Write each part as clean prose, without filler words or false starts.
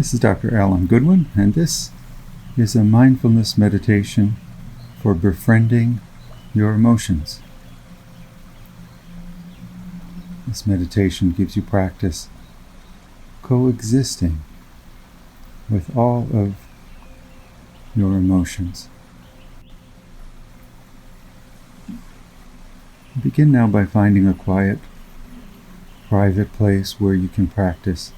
This is Dr. Alan Goodwin, and this is a mindfulness meditation for befriending your emotions. This meditation gives you practice coexisting with all of your emotions. Begin now by finding a quiet, private place where you can practice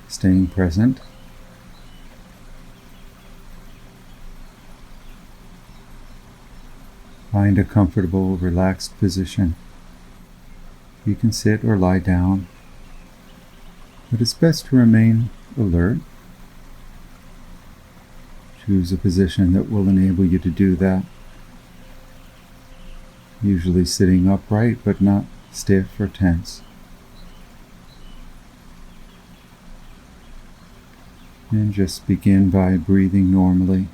staying present. Find a comfortable, relaxed position. You can sit or lie down, but it's best to remain alert. Choose a position that will enable you to do that. Usually sitting upright, but not stiff or tense. And just begin by breathing normally.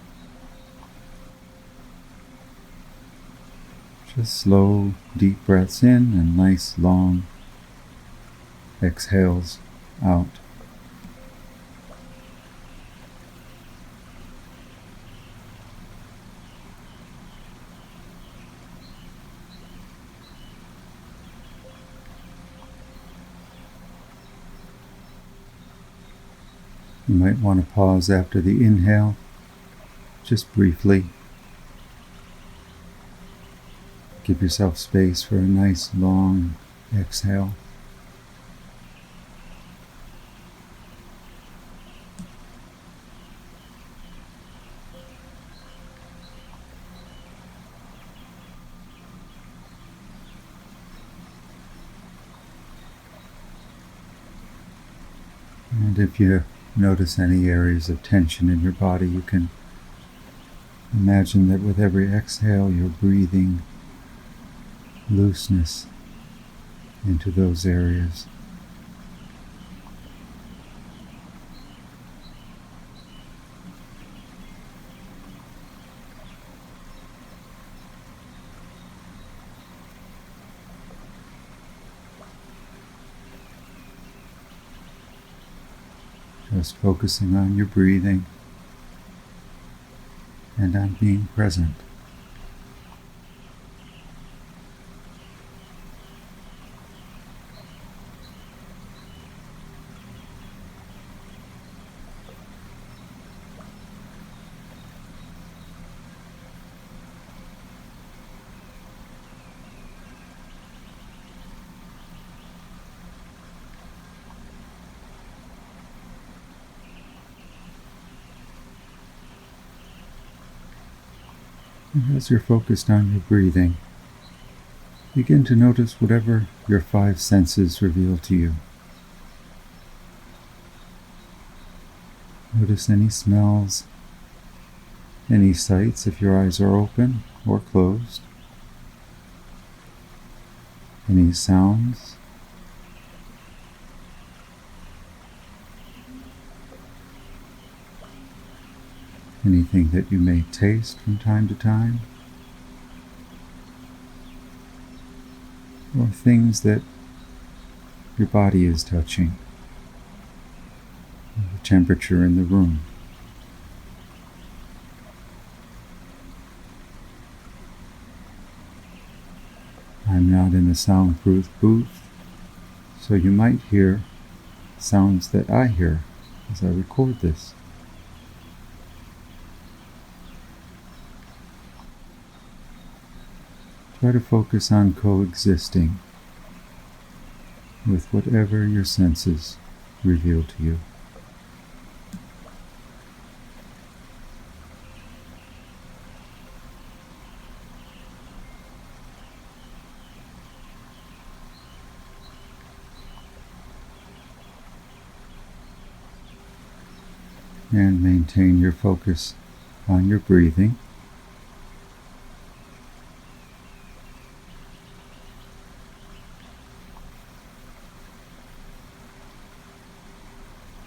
Just slow, deep breaths in and nice, long exhales out. You might want to pause after the inhale, just briefly. Give yourself space for a nice long exhale. And if you notice any areas of tension in your body, you can imagine that with every exhale you're breathing looseness into those areas. Just focusing on your breathing and on being present. And as you're focused on your breathing, begin to notice whatever your five senses reveal to you. Notice any smells, any sights if your eyes are open or closed, any sounds, anything that you may taste from time to time, or things that your body is touching, the temperature in the room. I'm not in a soundproof booth, so you might hear sounds that I hear as I record this. Try to focus on coexisting with whatever your senses reveal to you. And maintain your focus on your breathing.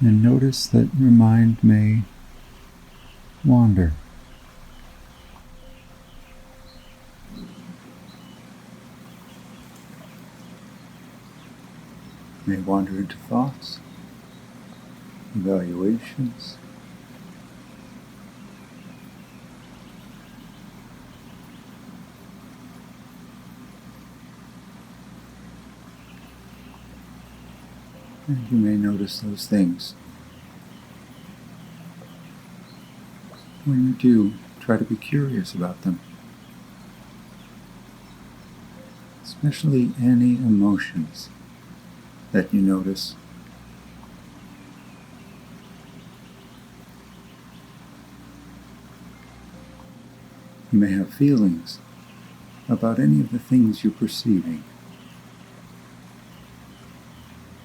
And notice that your mind may wander. May wander into thoughts, evaluations. And you may notice those things. When you do, try to be curious about them, especially any emotions that you notice. You may have feelings about any of the things you're perceiving.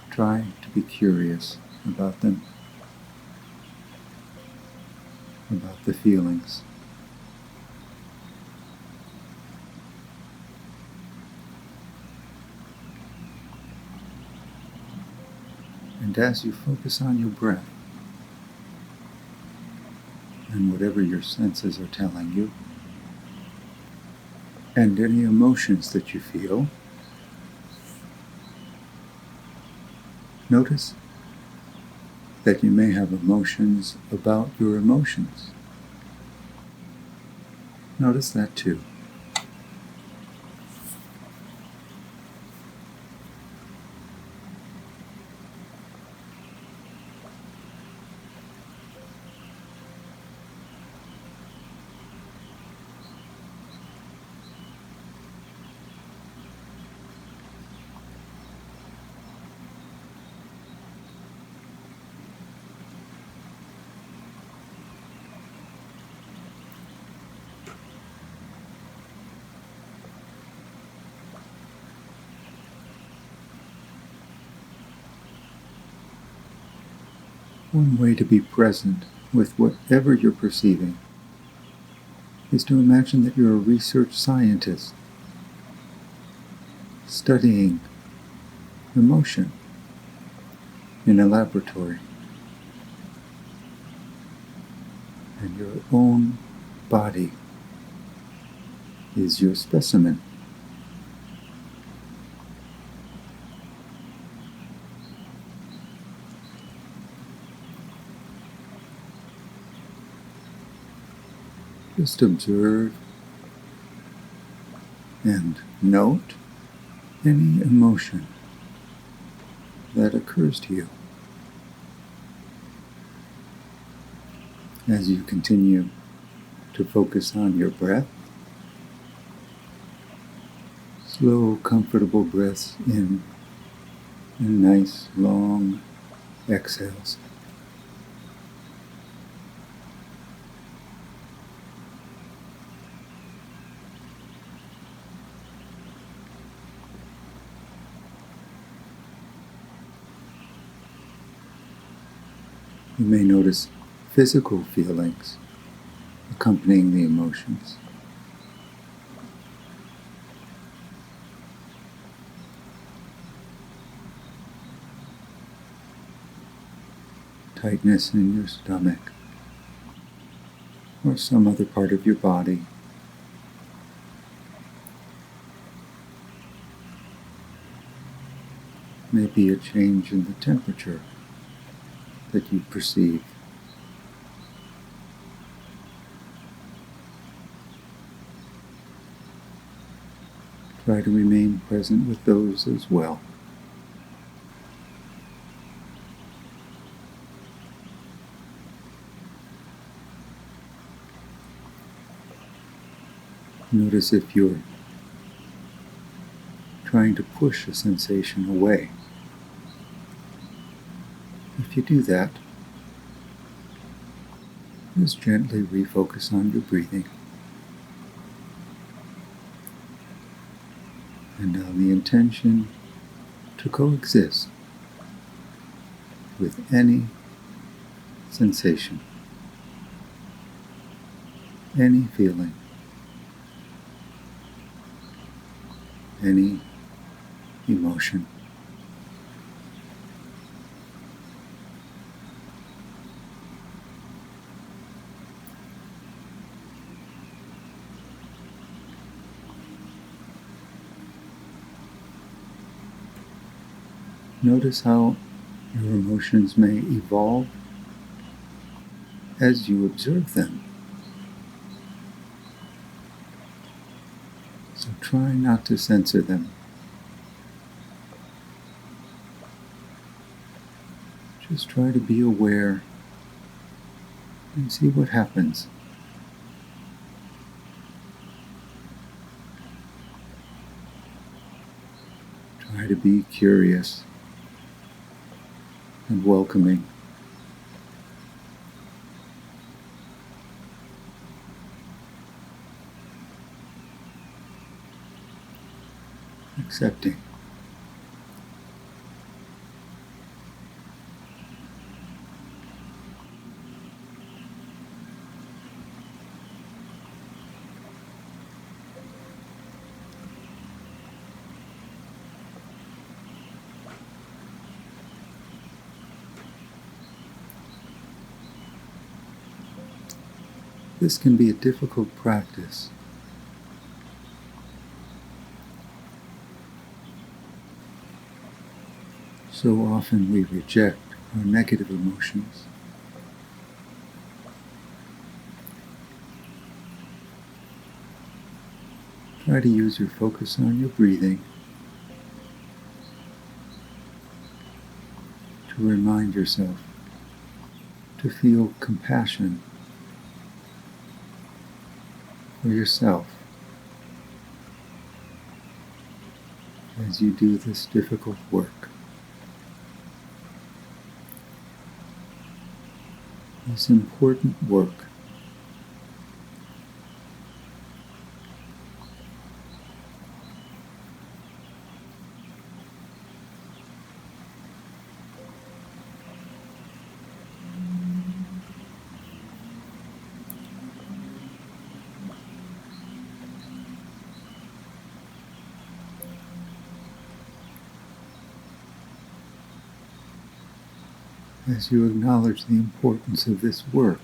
Try to be curious about them, about the feelings. And as you focus on your breath and whatever your senses are telling you, and any emotions that you feel, notice that you may have emotions about your emotions. Notice that too. One way to be present with whatever you're perceiving is to imagine that you're a research scientist studying emotion in a laboratory, and your own body is your specimen. Just observe and note any emotion that occurs to you. As you continue to focus on your breath, slow, comfortable breaths in and nice, long exhales. You may notice physical feelings accompanying the emotions. Tightness in your stomach or some other part of your body. Maybe a change in the temperature that you perceive. Try to remain present with those as well. Notice if you're trying to push a sensation away. If you do that, just gently refocus on your breathing and on the intention to coexist with any sensation, any feeling, any emotion. Notice how Your emotions may evolve as you observe them. So try not to censor them. Just try to be aware and see what happens. Try to be curious and welcoming. Accepting. This can be a difficult practice. So often we reject our negative emotions. Try to use your focus on your breathing to remind yourself to feel compassion for yourself as you do this difficult work. This important work. As you acknowledge the importance of this work,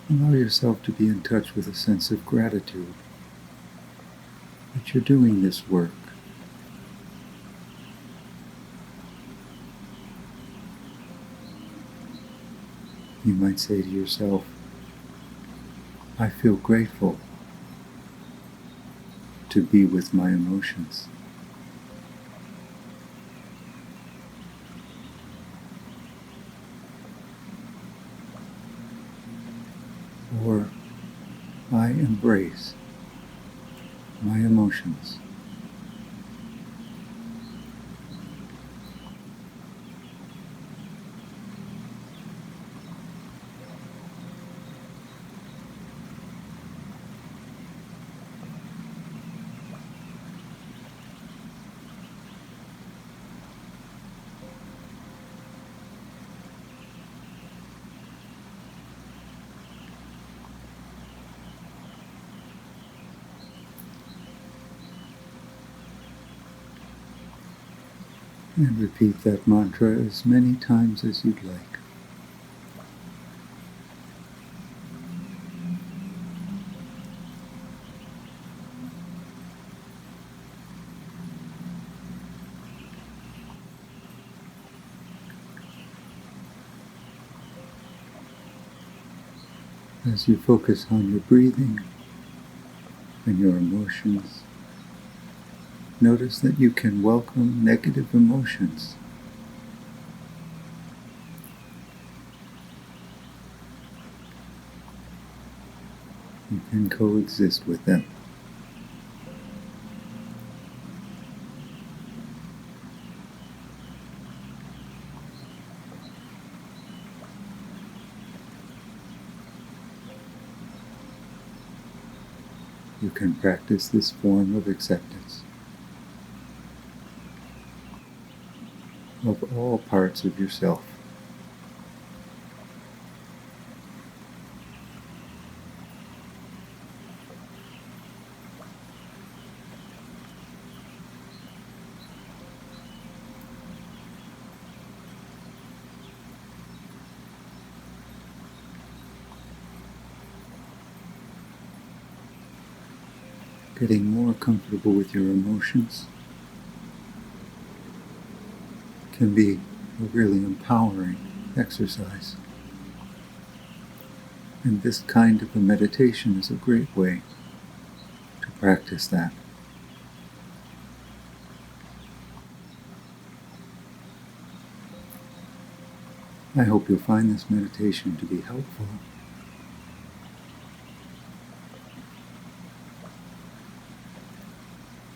allow yourself to be in touch with a sense of gratitude that you're doing this work. You might say to yourself, I feel grateful to be with my emotions. Or I embrace my emotions. And repeat that mantra as many times as you'd like. As you focus on your breathing and your emotions, notice that you can welcome negative emotions. You can coexist with them. You can practice this form of acceptance of all parts of yourself. Getting more comfortable with your emotions. can be a really empowering exercise. And this kind of a meditation is a great way to practice that. I hope you'll find this meditation to be helpful.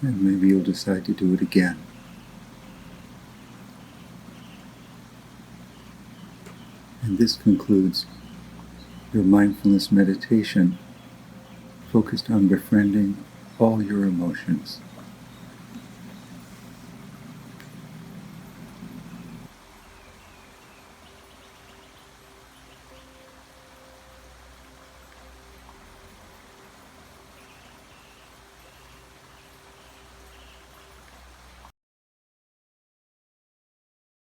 And maybe you'll decide to do it again. And this concludes your mindfulness meditation focused on befriending all your emotions.